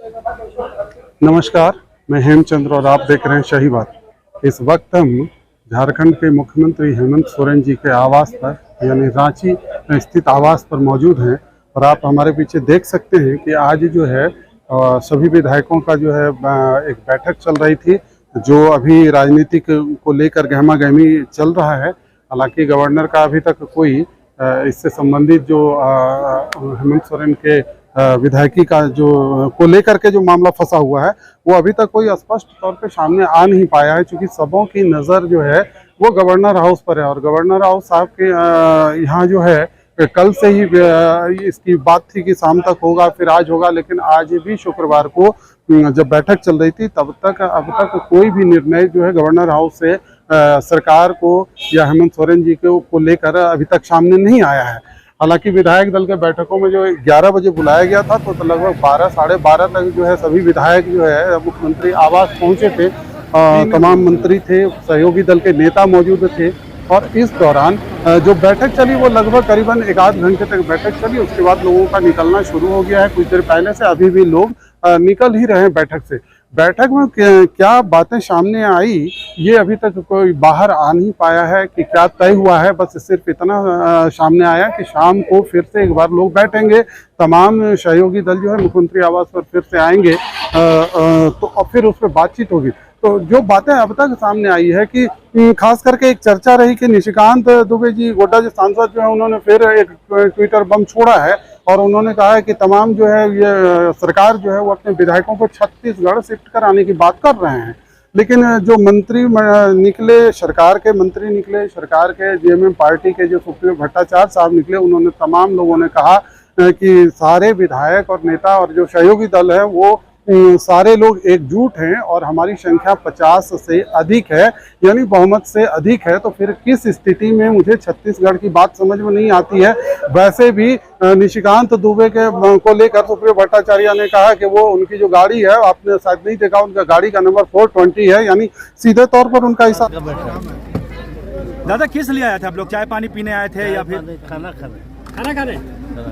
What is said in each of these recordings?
नमस्कार, मैं हेमचंद्र और आप देख रहे हैं सही बात। इस वक्त हम झारखंड के मुख्यमंत्री हेमंत सोरेन जी के आवास पर यानी रांची स्थित आवास पर मौजूद हैं और आप हमारे पीछे देख सकते हैं कि आज जो है सभी विधायकों का जो है एक बैठक चल रही थी, जो अभी राजनीतिक को लेकर गहमा गहमी चल रहा है। हालांकि गवर्नर का अभी तक कोई इससे संबंधित जो हेमंत सोरेन के विधायकी का जो को लेकर के जो मामला फंसा हुआ है वो अभी तक कोई स्पष्ट तौर पे सामने आ नहीं पाया है, क्योंकि सबों की नज़र जो है वो गवर्नर हाउस पर है। और गवर्नर हाउस साहब के यहाँ जो है कल से ही इसकी बात थी कि शाम तक होगा, फिर आज होगा, लेकिन आज भी शुक्रवार को जब बैठक चल रही थी तब तक अब तक कोई भी निर्णय जो है गवर्नर हाउस से सरकार को या हेमंत सोरेन जी को लेकर अभी तक सामने नहीं आया है। हालांकि विधायक दल के बैठकों में जो 11 बजे बुलाया गया था तो लगभग 12 साढ़े 12 तक जो है सभी विधायक जो है मुख्यमंत्री आवास पहुंचे थे। तमाम मंत्री थे, सहयोगी दल के नेता मौजूद थे और इस दौरान जो बैठक चली वो लगभग करीबन 1-8 घंटे तक बैठक चली। उसके बाद लोगों का निकलना शुरू हो गया है। कुछ देर पहले से अभी भी लोग निकल ही रहे हैं बैठक से। बैठक में क्या बातें सामने आई ये अभी तक कोई बाहर आ नहीं पाया है कि क्या तय हुआ है। बस सिर्फ इतना सामने आया कि शाम को फिर से एक बार लोग बैठेंगे, तमाम सहयोगी दल जो है मुख्यमंत्री आवास पर फिर से आएंगे तो और फिर उस पर बातचीत होगी। तो जो बातें अब तक सामने आई है कि खास करके एक चर्चा रही कि निशिकांत दुबे जी गोड्डा जो सांसद जो है उन्होंने फिर एक ट्विटर बम छोड़ा है और उन्होंने कहा है कि तमाम जो है ये सरकार जो है वो अपने विधायकों को छत्तीसगढ़ शिफ्ट कराने की बात कर रहे हैं। लेकिन जो मंत्री निकले, सरकार के मंत्री निकले, सरकार के जेएमएम पार्टी के जो सुप्रीमो भट्टाचार्य साहब निकले, उन्होंने तमाम लोगों ने कहा कि सारे विधायक और नेता और जो सहयोगी दल है वो सारे लोग एकजुट हैं और हमारी संख्या 50 से अधिक है, यानी बहुमत से अधिक है। तो फिर किस स्थिति में मुझे छत्तीसगढ़ की बात समझ में नहीं आती है। वैसे भी निशिकांत दुबे के को लेकर सुप्रीमो भट्टाचार्य ने कहा कि वो उनकी जो गाड़ी है, आपने शायद नहीं देखा, उनका गाड़ी का नंबर 420 है, यानी सीधे तौर पर उनका हिसाब। दादा किस लिए आए थे आप लोग? चाय पानी पीने आए थे या फिर खाना खाने?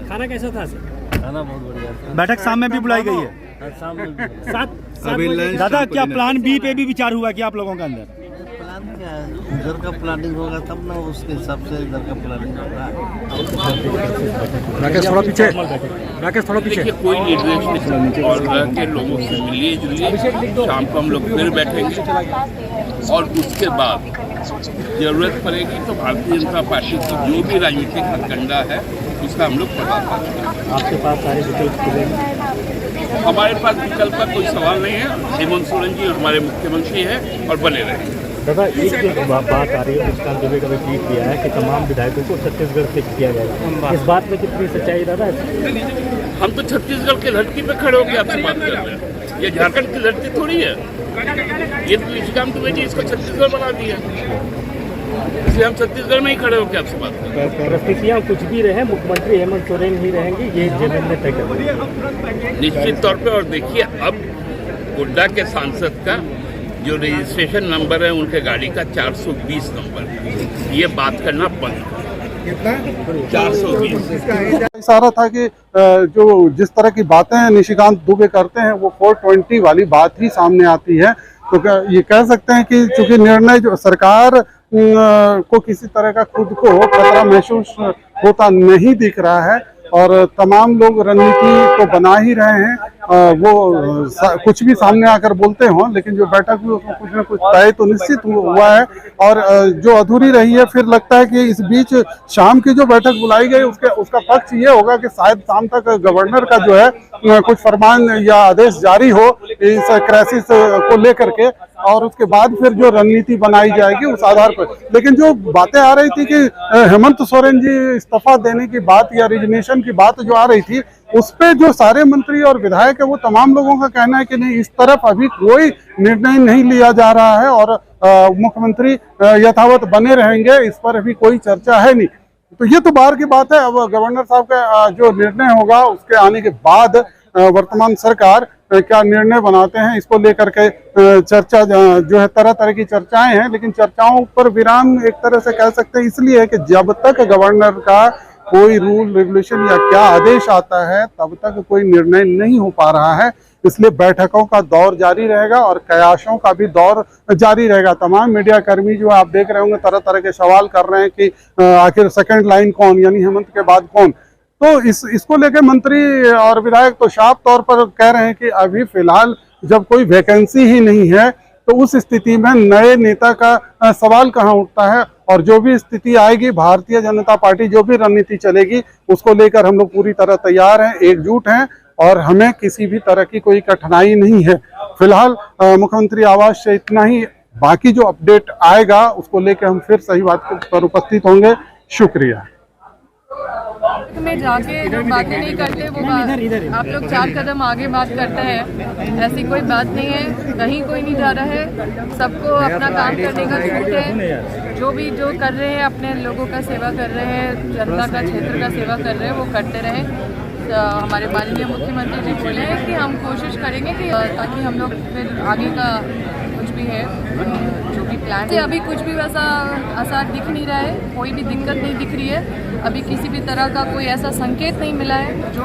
खाना कैसा था? खाना बहुत बढ़िया। बैठक शाम में भी बुलाई गई है। सात दादा क्या प्लान बी पे भी विचार हुआ कि आप लोगों के अंदर? प्लान क्या है, उधर का प्लानिंग होगा तब ना, उसके हिसाब से इधर का प्लानिंग होगा। राकेश थोड़ा पीछे, राकेश थोड़ा पीछे। कोई निर्देश नहीं और के लोगों से मिलिए जुलिए, शाम को हम लोग फिर बैठेंगे और उसके बाद जरूरत पड़ेगी तो भारतीय जनता पार्टी की जो भी राजनीतिक हथकंडा है उसका हम लोग पता करेंगे। आपके पास सारे विकल्प? हमारे पास विकल्प का कोई सवाल नहीं है। हेमंत सोरेन जी हमारे मुख्यमंत्री हैं और बने रहेंगे। दादा एक जो बात आ रही है, निशिकांत दुबे का भी ट्वीट किया है कि तमाम विधायकों को छत्तीसगढ़ शिफ्ट किया जाएगा, इस बात में कितनी सच्चाई दादा? हम तो छत्तीसगढ़ की धरती पे खड़े होकर आपसे बात कर रहे हैं, ये झारखंड की धरती थोड़ी है। ये तो निशिकांत दुबे जी इसको छत्तीसगढ़ बना दिया, इसलिए हम छत्तीसगढ़ में ही खड़े होकर आपसे बात कर रहे हैं। परिस्थितियाँ कुछ भी रहे, मुख्यमंत्री हेमंत सोरेन ही रहेंगे, ये जमीन में तय कर निश्चित तौर पे। और देखिए अब गोड्डा के सांसद का जो रजिस्ट्रेशन नंबर है उनके गाड़ी का 420 नंबर है, ये बात करना बंद। 420 इशारा था कि जो जिस तरह की बातें निशिकांत दुबे करते हैं वो 420 वाली बात ही सामने आती है। तो ये कह सकते हैं कि चूंकि निर्णय जो सरकार को किसी तरह का खुद को खतरा महसूस होता नहीं दिख रहा है और तमाम लोग रणनीति तो बना ही रहे हैं, वो कुछ भी सामने आकर बोलते हों, लेकिन जो बैठक हुई उसमें कुछ न कुछ तय तो निश्चित हुआ है। और जो अधूरी रही है, फिर लगता है कि इस बीच शाम की जो बैठक बुलाई गई उसका पक्ष ये होगा कि शायद शाम तक गवर्नर का जो है कुछ फरमान या आदेश जारी हो इस क्राइसिस को लेकर के, और उसके बाद फिर जो रणनीति बनाई जाएगी उस आधार पर। लेकिन जो बातें आ रही थी कि हेमंत सोरेन जी इस्तीफा देने की बात या रिजिग्नेशन की बात जो आ रही थी, उस पे जो सारे मंत्री और विधायक है वो तमाम लोगों का कहना है कि नहीं, इस तरफ अभी कोई निर्णय नहीं लिया जा रहा है और मुख्यमंत्री यथावत बने रहेंगे, इस पर अभी कोई चर्चा है नहीं। तो ये तो बाहर की बात है। अब गवर्नर साहब का जो निर्णय होगा उसके आने के बाद वर्तमान सरकार क्या निर्णय बनाते हैं इसको लेकर के चर्चा जो है, तरह तरह की चर्चाएं हैं। लेकिन चर्चाओं पर विराम एक तरह से कह सकते हैं इसलिए है कि जब तक गवर्नर का कोई रूल रेगुलेशन या क्या आदेश आता है तब तक कोई निर्णय नहीं हो पा रहा है। इसलिए बैठकों का दौर जारी रहेगा और कयासों का भी दौर जारी रहेगा। तमाम मीडिया कर्मी जो आप देख रहे होंगे तरह तरह के सवाल कर रहे हैं कि आखिर सेकंड लाइन कौन, यानी हेमंत के बाद कौन। तो इसको लेकर मंत्री और विधायक तो साफ तौर पर कह रहे हैं कि अभी फिलहाल जब कोई वैकेंसी ही नहीं है तो उस स्थिति में नए नेता का सवाल कहां उठता है। और जो भी स्थिति आएगी, भारतीय जनता पार्टी जो भी रणनीति चलेगी उसको लेकर हम लोग पूरी तरह तैयार हैं, एकजुट हैं और हमें किसी भी तरह की कोई कठिनाई नहीं है। फिलहाल मुख्यमंत्री आवास से इतना ही, बाकी जो अपडेट आएगा उसको लेकर हम फिर सही बात पर उपस्थित होंगे। शुक्रिया। में जाके जो बातें नहीं करते वो आप लोग 4 कदम आगे बात करते हैं, ऐसी कोई बात नहीं है, कहीं कोई नहीं जा रहा है, सबको अपना काम करने का छूट है। जो कर रहे हैं अपने लोगों का सेवा कर रहे हैं, जनता का क्षेत्र का सेवा कर रहे हैं, वो करते रहे। तो हमारे माननीय मुख्यमंत्री जी बोले हैं कि हम कोशिश करेंगे कि ताकि हम लोग फिर आगे का कुछ भी है जो भी प्लान है, अभी कुछ भी वैसा असर दिख नहीं रहा है, कोई भी दिक्कत नहीं दिख रही है, अभी किसी भी तरह का कोई ऐसा संकेत नहीं मिला है। जो